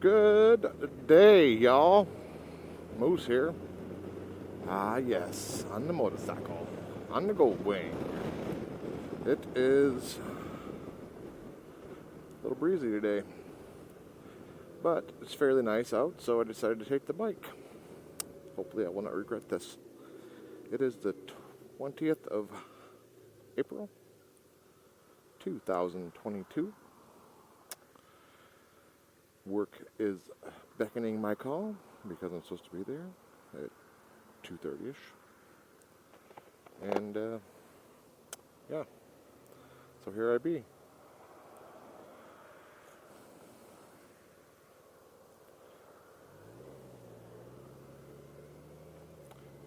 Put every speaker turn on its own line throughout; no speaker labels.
Good day, y'all. Moose here. Ah, yes, on the motorcycle, on the Gold Wing. It is a little breezy today, but it's fairly nice out, so I decided to take the bike. Hopefully I will not regret this. It is the 20th of April, 2022. Work is beckoning my call because I'm supposed to be there at 2:30ish. And yeah, so here I be.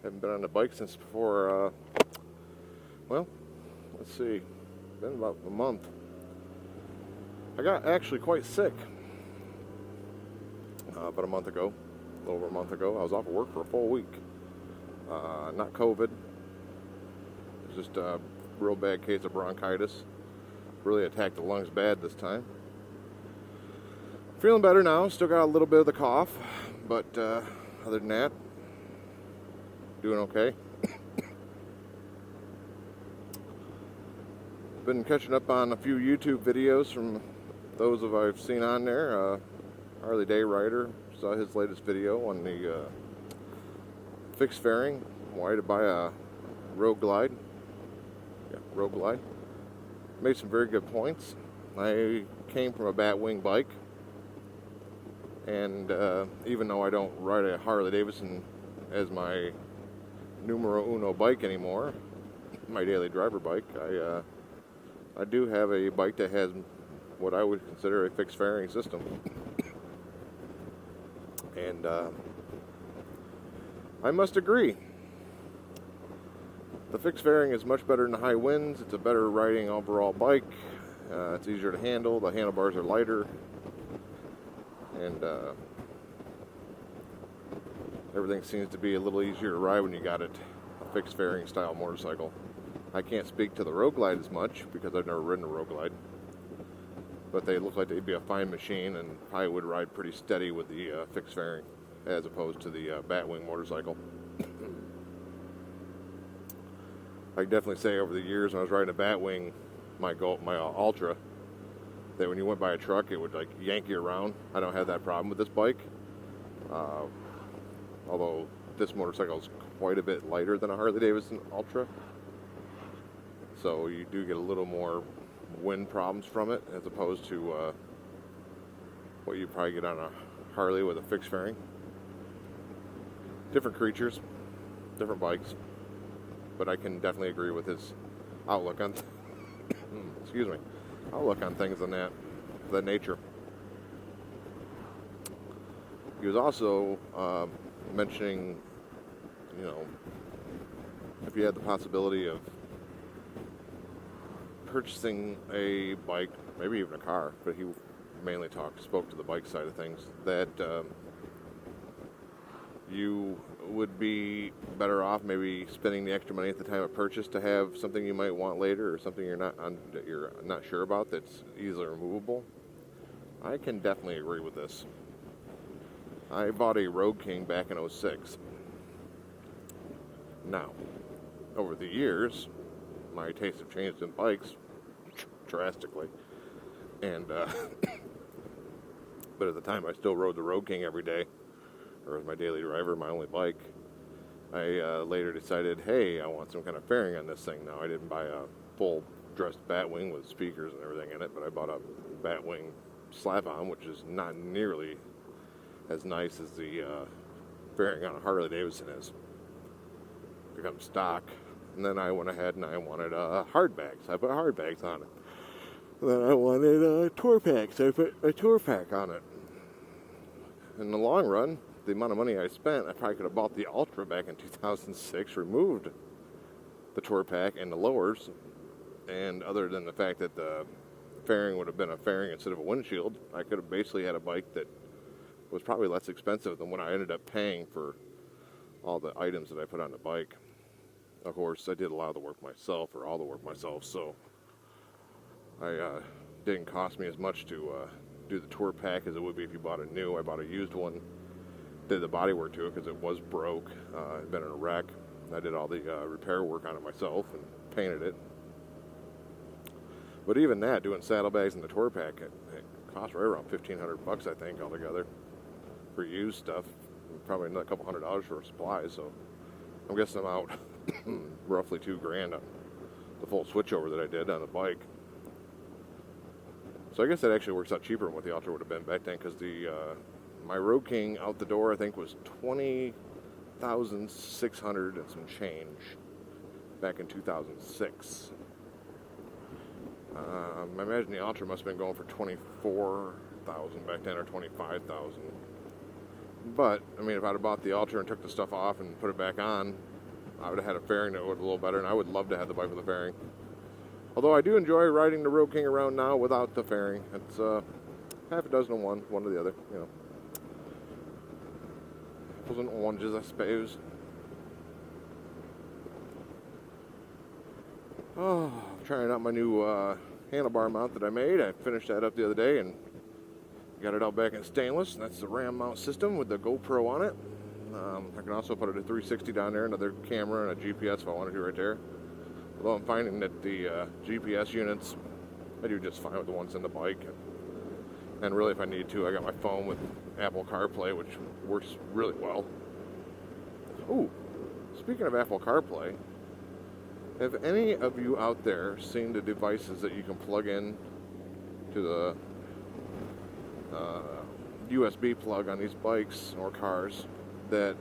Haven't been on the bike since before, well, let's see, been about a month. I got actually quite sick about a month ago, a little over a month ago. I was off of work for a full week. Not COVID. It's just a real bad case of bronchitis. Really attacked the lungs bad this time. Feeling better now. Still got a little bit of the cough, but other than that, doing okay. Been catching up on a few YouTube videos from those of I've seen on there. Harley Day Rider, saw his latest video on the fixed fairing, why to buy a Road Glide. Yeah, Road Glide. Made some very good points. I came from a Batwing bike, and even though I don't ride a Harley Davidson as my numero uno bike anymore, my daily driver bike, I do have a bike that has what I would consider a fixed fairing system. And I must agree, the fixed fairing is much better in the high winds. It's a better riding overall bike. It's easier to handle. The handlebars are lighter, and everything seems to be a little easier to ride when you got it a fixed fairing style motorcycle. I can't speak to the Road Glide as much because I've never ridden a Road Glide, but they look like they'd be a fine machine, and I would ride pretty steady with the fixed fairing as opposed to the Batwing motorcycle. I can definitely say over the years when I was riding a Batwing, my Ultra, that when you went by a truck, it would like yank you around. I don't have that problem with this bike, although this motorcycle is quite a bit lighter than a Harley Davidson Ultra, so you do get a little more wind problems from it as opposed to what you probably get on a Harley with a fixed fairing. Different creatures, different bikes, but I can definitely agree with his outlook on outlook on things on that nature. He was also mentioning, if you had the possibility of purchasing a bike, maybe even a car, but he mainly spoke to the bike side of things, that you would be better off maybe spending the extra money at the time of purchase to have something you might want later, or something you're not sure about that's easily removable. I can definitely agree with this. I bought a Road King back in 2006. Now, over the years, my tastes have changed in bikes drastically, and but at the time I still rode the Road King every day, or as my daily driver, my only bike. I later decided, hey, I want some kind of fairing on this thing now. I didn't buy a full dressed Batwing with speakers and everything in it, but I bought a Batwing slap-on, which is not nearly as nice as the fairing on a Harley Davidson is. It becomes stock. And then I went ahead and I wanted hard bags. I put hard bags on it. And then I wanted tour packs. I put a tour pack on it. In the long run, the amount of money I spent, I probably could have bought the Ultra back in 2006, removed the tour pack and the lowers, and other than the fact that the fairing would have been a fairing instead of a windshield, I could have basically had a bike that was probably less expensive than what I ended up paying for all the items that I put on the bike. Of course, I did a lot of the work myself, or all the work myself, so I didn't cost me as much to do the tour pack as it would be if you bought a new. I bought a used one, did the body work to it because it was broke. It had been in a wreck. I did all the repair work on it myself and painted it. But even that, doing saddlebags and the tour pack, it cost right around $1,500, I think, altogether for used stuff. Probably another couple $100 for supplies. So I'm guessing I'm out roughly $2,000 on the full switchover that I did on the bike. So I guess that actually works out cheaper than what the Ultra would have been back then, because the my Road King out the door I think was $20,600 and some change back in 2006. I imagine the Ultra must have been going for $24,000 back then, or $25,000. But I mean, if I'd have bought the Ultra and took the stuff off and put it back on, I would have had a fairing that would a little better, and I would love to have the bike with a fairing. Although I do enjoy riding the Road King around now without the fairing. It's half a dozen of one or the other, you know. Apples and oranges, I suppose. Oh, I'm trying out my new handlebar mount that I made. I finished that up the other day and got it out back in stainless. That's the RAM mount system with the GoPro on it. I can also put it at 360 down there, another camera and a GPS if I wanted to right there. Although I'm finding that the GPS units, I do just fine with the ones in the bike. And really, if I need to, I got my phone with Apple CarPlay, which works really well. Ooh, speaking of Apple CarPlay, have any of you out there seen the devices that you can plug in to the USB plug on these bikes or cars that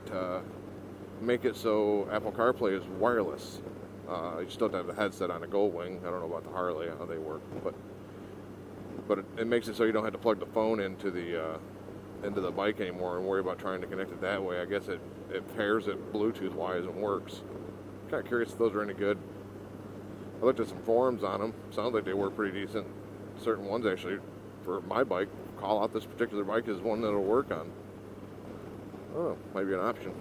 make it so Apple CarPlay is wireless? You still have to have the headset on a Goldwing. I don't know about the Harley, how they work, but it makes it so you don't have to plug the phone into the bike anymore and worry about trying to connect it that way. I guess it pairs it Bluetooth-wise and works. Kind of curious if those are any good. I looked at some forums on them. Sounds like they work pretty decent. Certain ones actually, for my bike, call out this particular bike as one that'll work on. Oh, might be an option.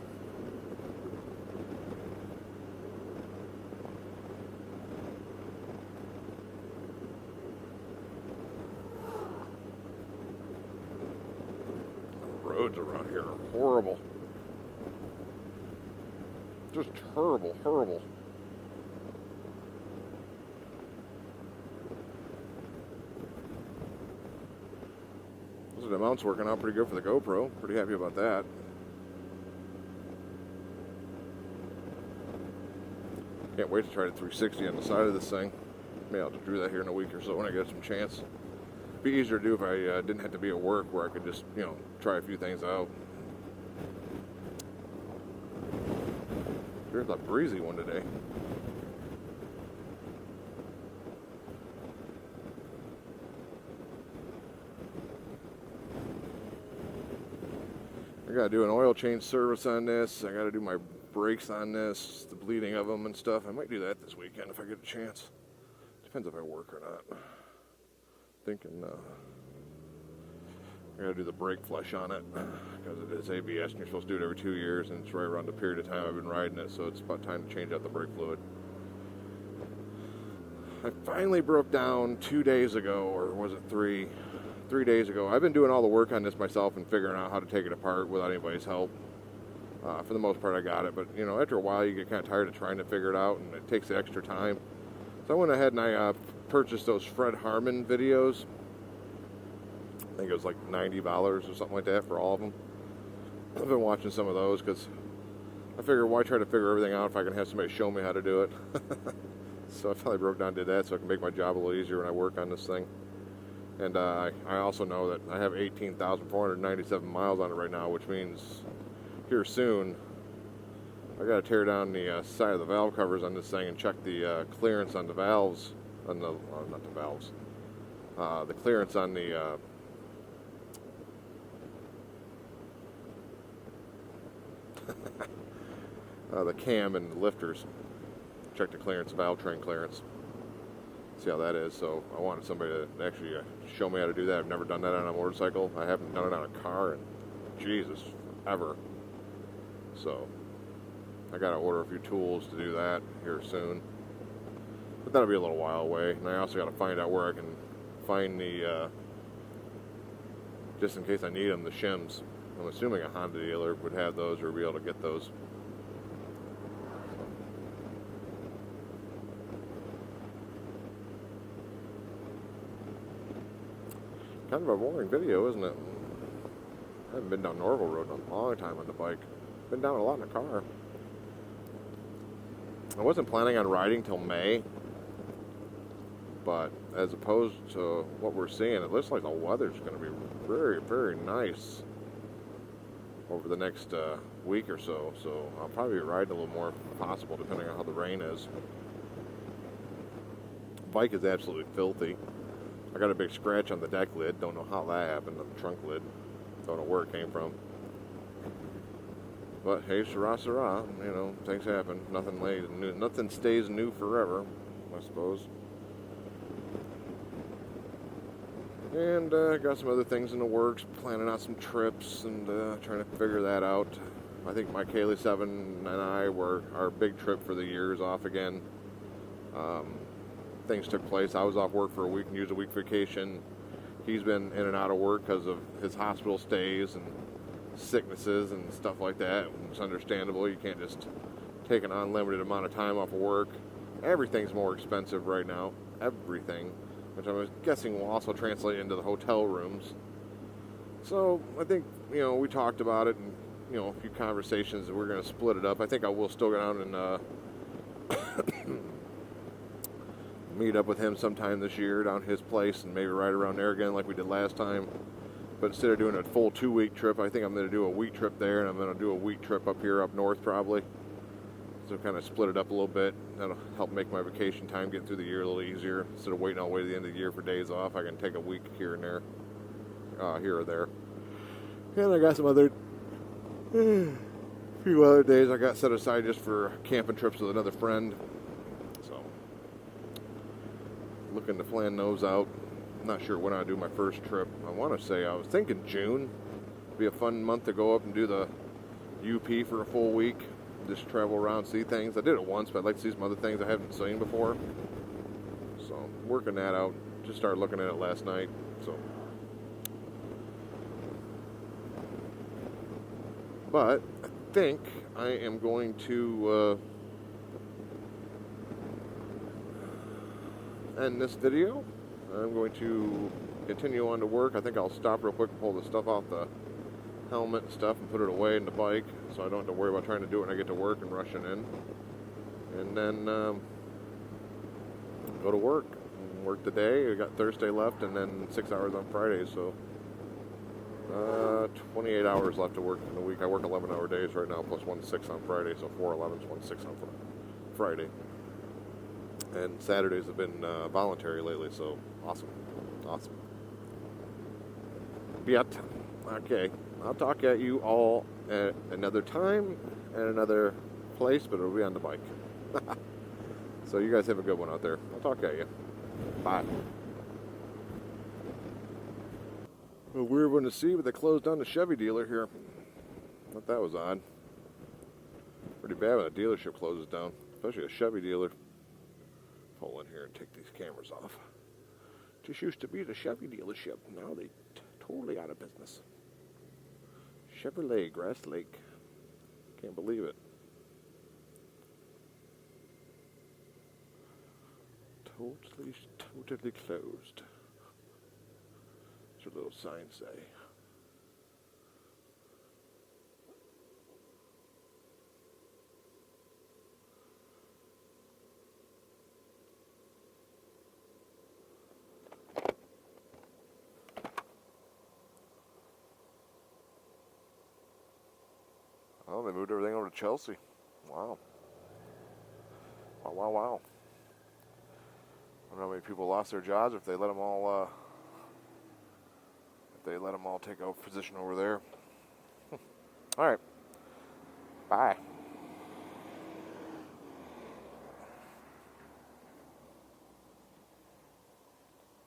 Roads around here are horrible. Just horrible. The mount's working out pretty good for the GoPro. Pretty happy about that. Can't wait to try the 360 on the side of this thing. Maybe I'll just do that here in a week or so when I get some chance. Be easier to do if I didn't have to be at work, where I could just, try a few things out. There's a breezy one today. I gotta do an oil change service on this. I gotta do my brakes on this, the bleeding of them and stuff. I might do that this weekend if I get a chance. Depends if I work or not. Thinking I gotta do the brake flush on it because it is ABS and you're supposed to do it every 2 years, and it's right around the period of time I've been riding it, so it's about time to change out the brake fluid. I finally broke down 2 days ago, or was it 3 days ago. I've been doing all the work on this myself and figuring out how to take it apart without anybody's help. For the most part I got it, but after a while you get kind of tired of trying to figure it out, and it takes the extra time. So I went ahead and I purchased those Fred Harmon videos. I think it was like $90 or something like that for all of them. I've been watching some of those because I figured, why try to figure everything out if I can have somebody show me how to do it. So I finally broke down and did that so I can make my job a little easier when I work on this thing. And I also know that I have 18,497 miles on it right now, which means here soon I got to tear down the side of the valve covers on this thing and check the clearance on the valves, on the not the valves, the clearance on the the cam and the lifters. Check the clearance, valve train clearance. See how that is. So I wanted somebody to actually show me how to do that. I've never done that on a motorcycle. I haven't done it on a car in Jesus ever. So I got to order a few tools to do that here soon. But that'll be a little while away. And I also got to find out where I can find the just in case I need them, the shims. I'm assuming a Honda dealer would have those or be able to get those. Kind of a boring video, isn't it? I haven't been down Norval Road in a long time on the bike. Been down a lot in the car. I wasn't planning on riding till May, but as opposed to what we're seeing, it looks like the weather's going to be very, very nice over the next week or so. So I'll probably ride a little more if possible, depending on how the rain is. Bike is absolutely filthy. I got a big scratch on the deck lid. Don't know how that happened on the trunk lid. Don't know where it came from. But hey, Sarah, Sarah, you know, things happen. Nothing stays new forever, I suppose. And got some other things in the works, planning out some trips and trying to figure that out. I think my Kaylee 7 and I were our big trip for the year's off again. Things took place. I was off work for a week and used a week vacation. He's been in and out of work because of his hospital stays and sicknesses and stuff like that. It's understandable. You can't just take an unlimited amount of time off of work. Everything's more expensive right now. Everything. Which I'm guessing will also translate into the hotel rooms. So I think, you know, we talked about it and, you know, a few conversations that we're going to split it up. I think I will still go down and meet up with him sometime this year down his place and maybe ride around there again like we did last time. But instead of doing a full 2-week trip, I think I'm going to do a week trip there and I'm going to do a week trip up here up north probably. So kind of split it up a little bit. That'll help make my vacation time get through the year a little easier. Instead of waiting all the way to the end of the year for days off, I can take a week here and there, here or there. And I got some other, few other days I got set aside just for camping trips with another friend. So, looking to plan those out. Not sure when I'll do my first trip. I want to say I was thinking June. It'd be a fun month to go up and do the UP for a full week. Just travel around, see things. I did it once, but I'd like to see some other things I haven't seen before. So, working that out. Just started looking at it last night. So, but I think I am going to end this video. I'm going to continue on to work. I think I'll stop real quick and pull the stuff off the helmet and stuff and put it away in the bike so I don't have to worry about trying to do it when I get to work and rushing in. And then go to work. Work today. I got Thursday left and then 6 hours on Friday, so 28 hours left to work in the week. I work 11-hour days right now, plus 1 to 6 on Friday, so 4 11s, 1 to 6 on Friday. And Saturdays have been voluntary lately, so awesome. Yet, okay, I'll talk at you all at another time and another place, but it'll be on the bike. So you guys have a good one out there. I'll talk at you. Bye. A weird one to see, but they closed down the Chevy dealer here. Thought that was odd. Pretty bad when a dealership closes down, especially a Chevy dealer. Pull in here and take these cameras off. Just used to be the Chevy dealership. Now they totally out of business. Chevrolet Grass Lake. Can't believe it. Totally closed. What's your little sign say? Oh, they moved everything over to Chelsea. Wow. Wow. I don't know how many people lost their jobs if they let them all take a position over there. All right. Bye.